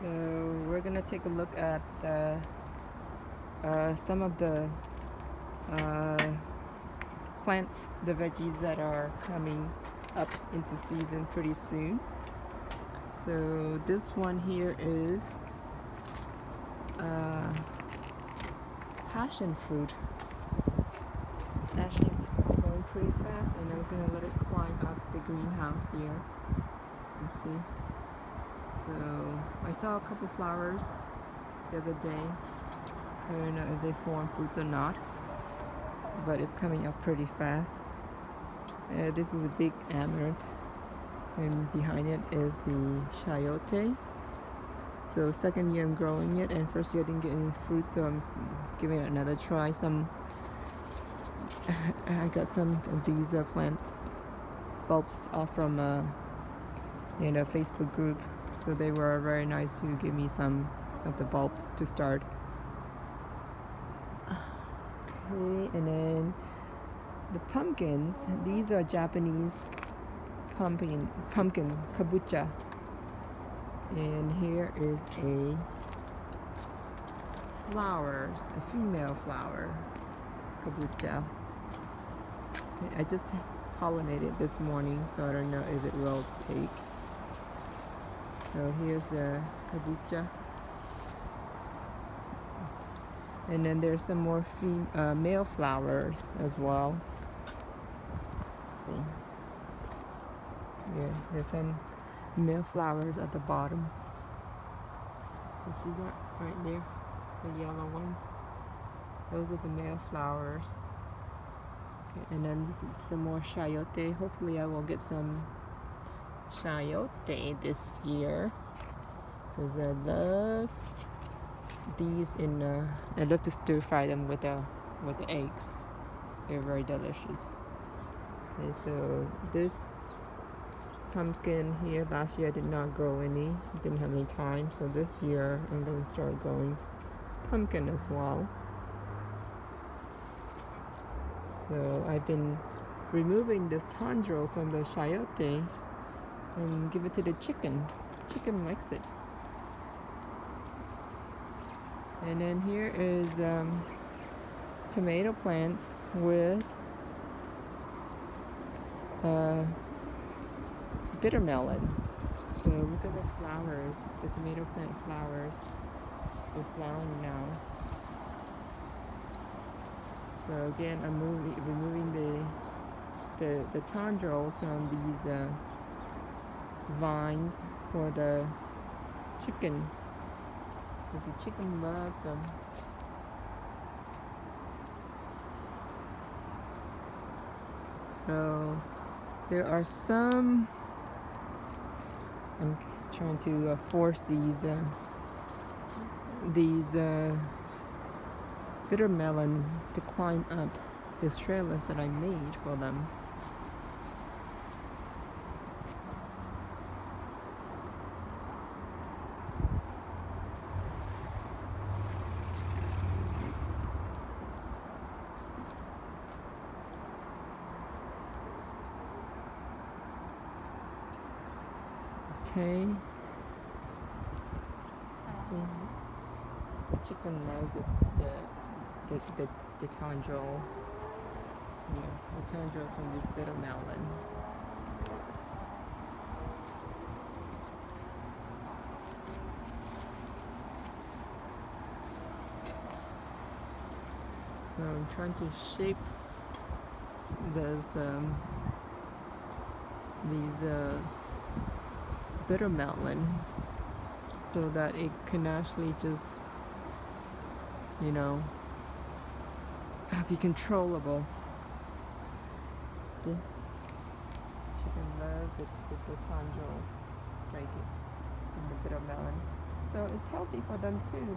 So we're gonna take a look at some of the uh, plants, the veggies that are coming up into season pretty soon. So this one here is passion fruit. It's actually growing pretty fast, and I'm gonna let it climb up the greenhouse here. You see. So I saw a couple flowers the other day. I don't know if they form fruits or not, but it's coming up pretty fast. This is a big amaranth, and behind it is the chayote. So second year I'm growing it, and first year I didn't get any fruit, so I'm giving it another try. I got some of these plants bulbs off from Facebook group, so they were very nice to give me some of the bulbs to start. Okay, and then the pumpkins. These are Japanese pumpkins, kabocha. And here is a flowers, a female flower, kabocha. Okay, I just pollinated this morning, so I don't know if it will take. So here's a kabocha. And then there's some more male flowers as well. Let's see. Yeah, there's some male flowers at the bottom. You see that right there? The yellow ones. Those are the male flowers. Okay, and then some more chayote. Hopefully I will get some chayote this year, because I love these I love to stir fry them with the eggs. They're very delicious. Okay, so this pumpkin here, last year I did not grow any, didn't have any time, so this year I'm going to start growing pumpkin as well. So I've been removing this tendrils from the chayote and give it to the chicken. Chicken likes it. And then here is tomato plants with bittermelon. So look at the flowers, the tomato plant flowers. They're flowering now. So again, I'm removing the tendrils from these vines for the chicken, because the chicken loves them. So there are some. I'm trying to force these bittermelon to climb up this trellis that I made for them. Okay. See, the chicken loves the tendrils. Yeah, the tendrils from this bittermelon. So I'm trying to shape these bittermelon so that it can actually just, be controllable. See? Chicken loves the tendrils, like it, and the bittermelon. So it's healthy for them too.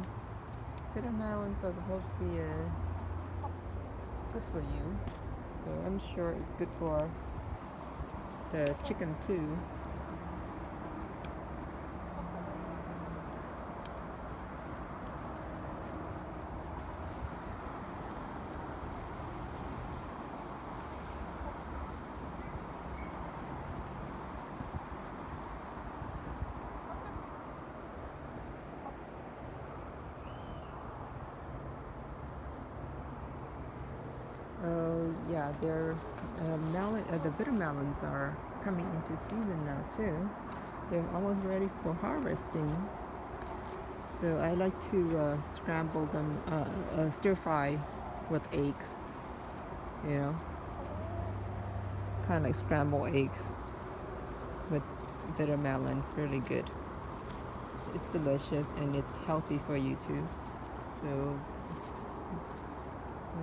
Bittermelons are supposed to be good for you. So I'm sure it's good for the chicken too. yeah, the bittermelons are coming into season now too. They're almost ready for harvesting. So I like to scramble them, stir fry with eggs. You know, kind of like scrambled eggs with bittermelon. It's really good. It's delicious and it's healthy for you too. So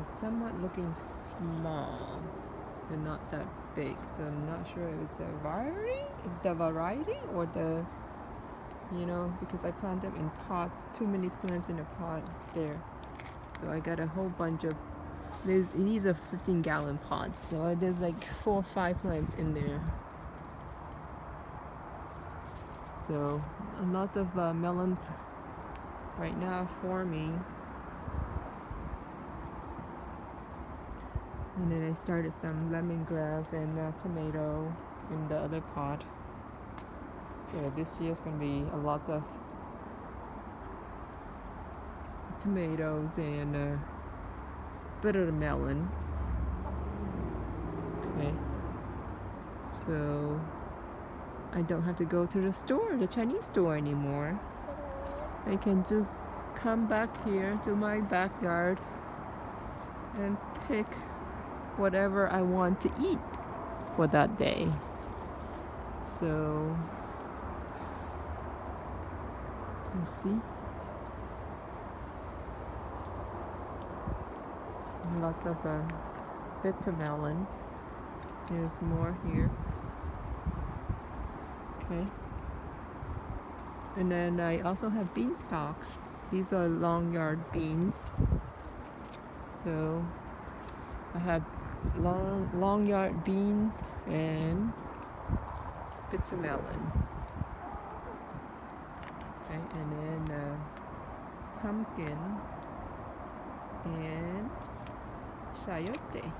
it's somewhat looking small and not that big. So I'm not sure if it's the variety or the, because I plant them in pots, too many plants in a pot there. So I got a whole bunch of, these are 15-gallon pots. So there's like 4 or 5 plants in there. So lots of melons right now forming. And then I started some lemongrass and tomato in the other pot. So this year's gonna be a lot of tomatoes and bittermelon. Okay. So I don't have to go to the store, the Chinese store anymore. I can just come back here to my backyard and pick whatever I want to eat for that day. So you see, lots of bittermelon. There's more here. Okay. And then I also have beanstalk. These are long yard beans. So I have long yard beans and bittermelon. Okay, and then pumpkin and chayote.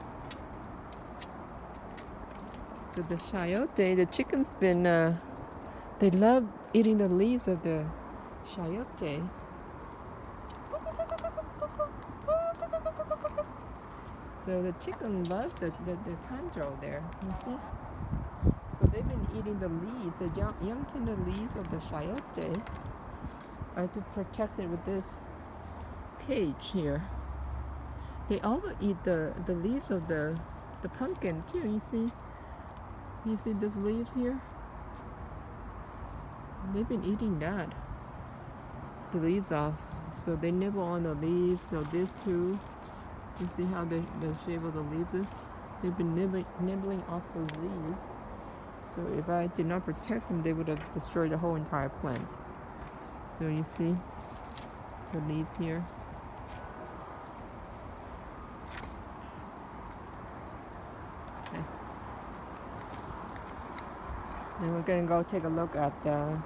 So the chayote, the chicken's been, they love eating the leaves of the chayote. So the chicken loves the tendril there, you see? So they've been eating the leaves, the young tender leaves of the chayote. I have to protect it with this cage here. They also eat the leaves of the pumpkin too, you see? You see these leaves here? They've been eating that. The leaves off. So they nibble on the leaves. So this too. You see how the shape of the leaves is? They've been nibbling off those leaves. So if I did not protect them, they would have destroyed the whole entire plant. So you see the leaves here. Okay. Then we're gonna go take a look at the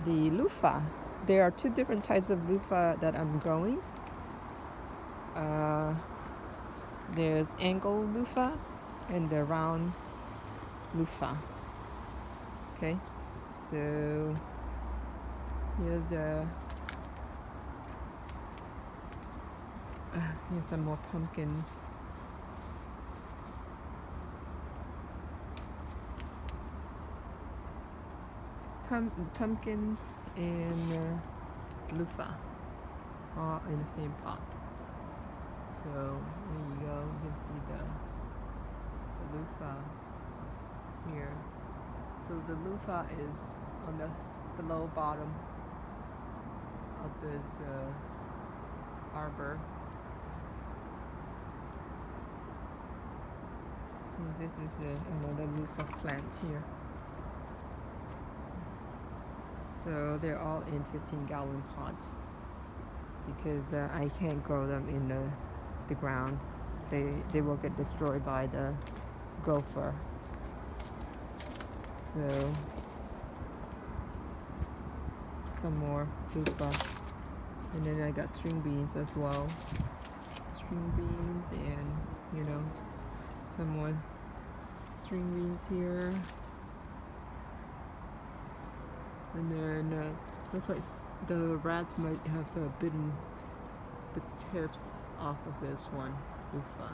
luffa. There are 2 different types of luffa that I'm growing. There's angle luffa and the round luffa. Okay, so here's some more pumpkins. Pumpkins and luffa all in the same pot. So there you go. You can see the luffa here. So the luffa is on the low bottom of this arbor. So this is another luffa plant here. So they're all in 15-gallon pots because I can't grow them in the ground. They will get destroyed by the gopher. So some more luffa, and then I got string beans as well. String beans and some more string beans here. And then looks like the rats might have bitten the tips off of this one luffa.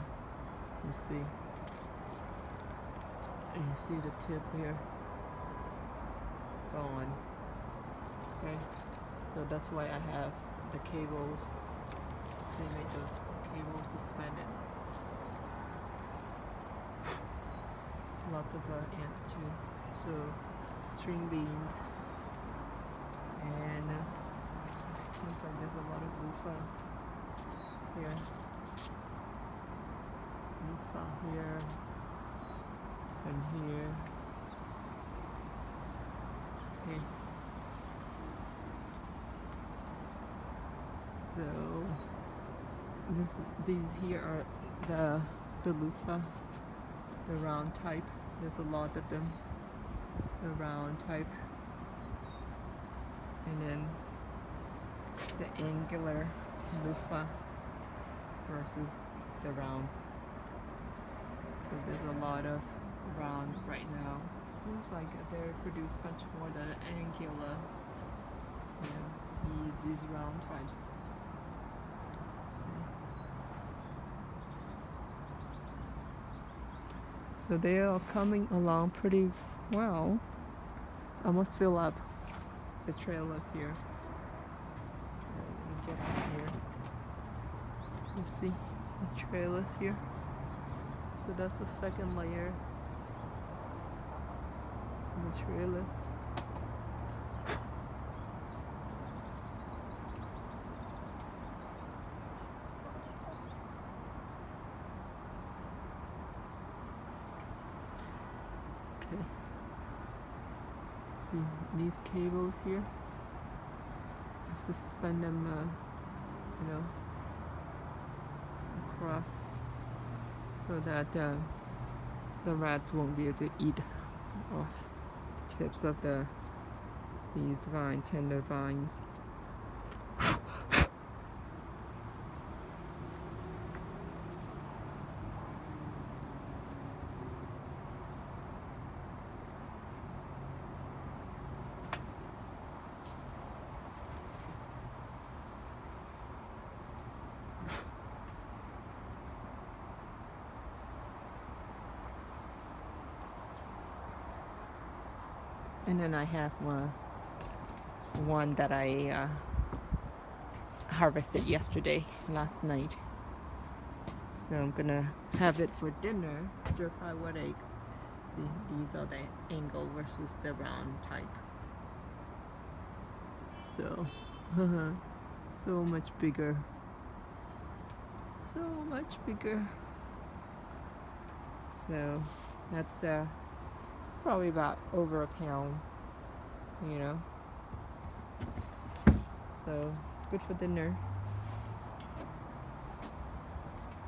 You see, and you see the tip here gone. Okay, so that's why I have the cables. They make those cables suspended. Lots of ants too. So string beans, and looks like there's a lot of luffas here. Luffa here and here. Okay. So these here are the luffa, the round type. There's a lot of them. The round type, and then the angular luffa versus the round. So there's a lot of rounds right now. Seems like they produce much more than angular. These round types. So they are coming along pretty well. Almost fill up the trailers here. So let me get out here. You see the trailers here. So that's the second layer. The trailers. Okay. See these cables here. I suspend them, across, so that the rats won't be able to eat off the tips of these tender vines. And then I have one that I harvested last night. So I'm gonna have it for dinner, stir fry with eggs. See, these are the angle versus the round type. So, so much bigger. So much bigger. So that's it's probably about over a pound, So good for dinner.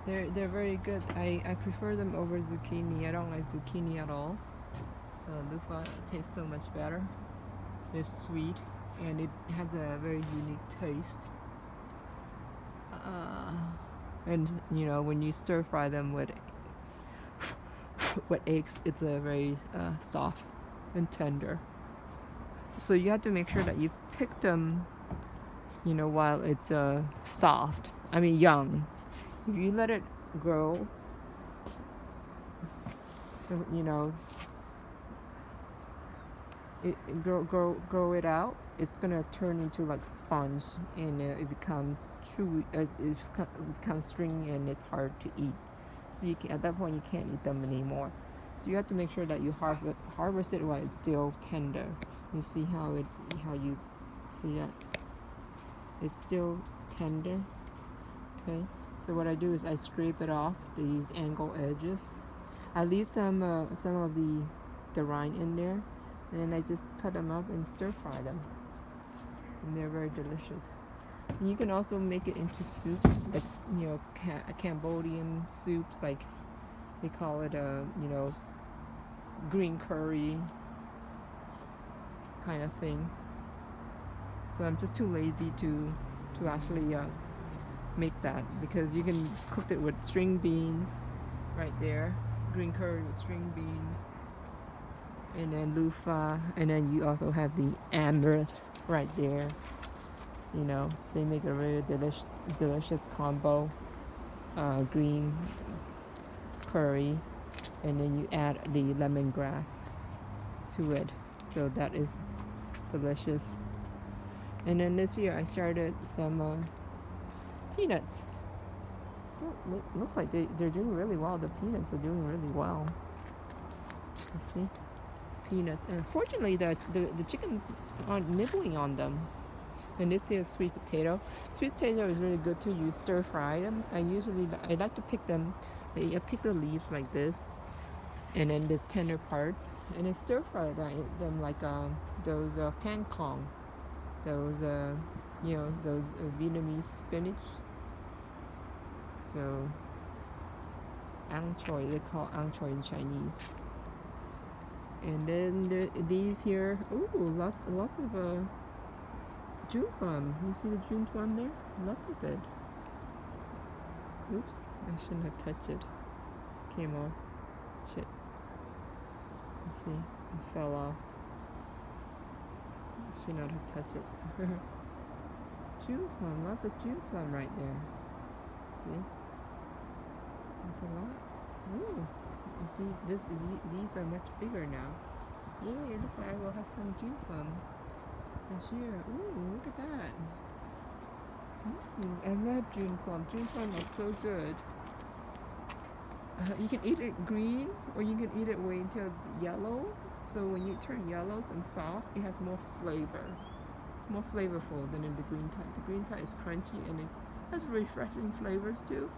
They're very good. I prefer them over zucchini. I don't like zucchini at all. Luffa tastes so much better. They're sweet and it has a very unique taste. And when you stir fry them with eggs, it's very soft and tender. So you have to make sure that you pick them, while it's young. If you let it grow, grow it out, it's gonna turn into like sponge, and it becomes it becomes stringy and it's hard to eat. So at that point you can't eat them anymore. So you have to make sure that you harvest it while it's still tender. You see how you see that it's still tender. Okay. So what I do is I scrape it off these angle edges. I leave some of the rind in there, and then I just cut them up and stir fry them, and they're very delicious. And you can also make it into soup, like Cambodian soups, like they call it green curry kind of thing. So I'm just too lazy to actually make that, because you can cook it with string beans right there, green curry with string beans, and then luffa, and then you also have the amaranth right there. They make a very delicious combo, green curry, and then you add the lemongrass to it. So that is delicious. And then this year I started some peanuts. So it looks like they're doing really well. The peanuts are doing really well. You see? Peanuts. And fortunately, the chickens aren't nibbling on them. And this here is sweet potato. Sweet potato is really good too. You stir fry them. I like to pick them. I pick the leaves like this, and then this tender parts, and then stir fry them like those kangkong, those those Vietnamese spinach. So ang choy, they call ang choy in Chinese. And then these here, ooh, lots of June plum. You see the June plum there? Lots of it. Oops, I shouldn't have touched it. Came off. Shit. Let's see. It fell off. I should not have touched it. June plum. Lots of June plum right there. See? That's a lot. Ooh. You see, these are much bigger now. Yay, look like I will have some June plum this year. Ooh, look at that. I love June plum. June plum is so good. You can eat it green, or you can eat it wait until it's yellow. So when you turn yellow and soft, it has more flavor. It's more flavorful than in the green type. The green type is crunchy and it has refreshing flavors too.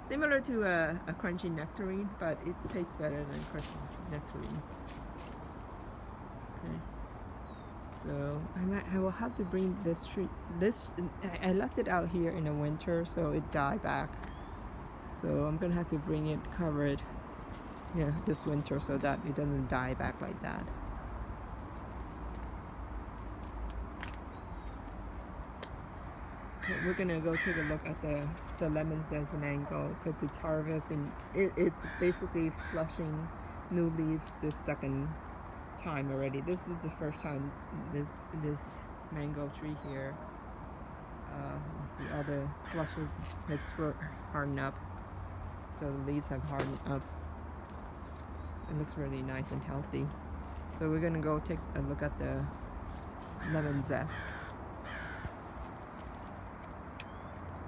Similar to a crunchy nectarine, but it tastes better than crunchy nectarine. Okay. So I will have to bring this tree. I left it out here in the winter, so it died back. So I'm gonna have to bring it, cover it, this winter, so that it doesn't die back like that. But we're gonna go take a look at the lemon zest mango because it's harvesting. It's basically flushing new leaves the second time already. This is the first time this mango tree here. You see all the flushes has hardened up, so the leaves have hardened up. It looks really nice and healthy. So we're gonna go take a look at the lemon zest.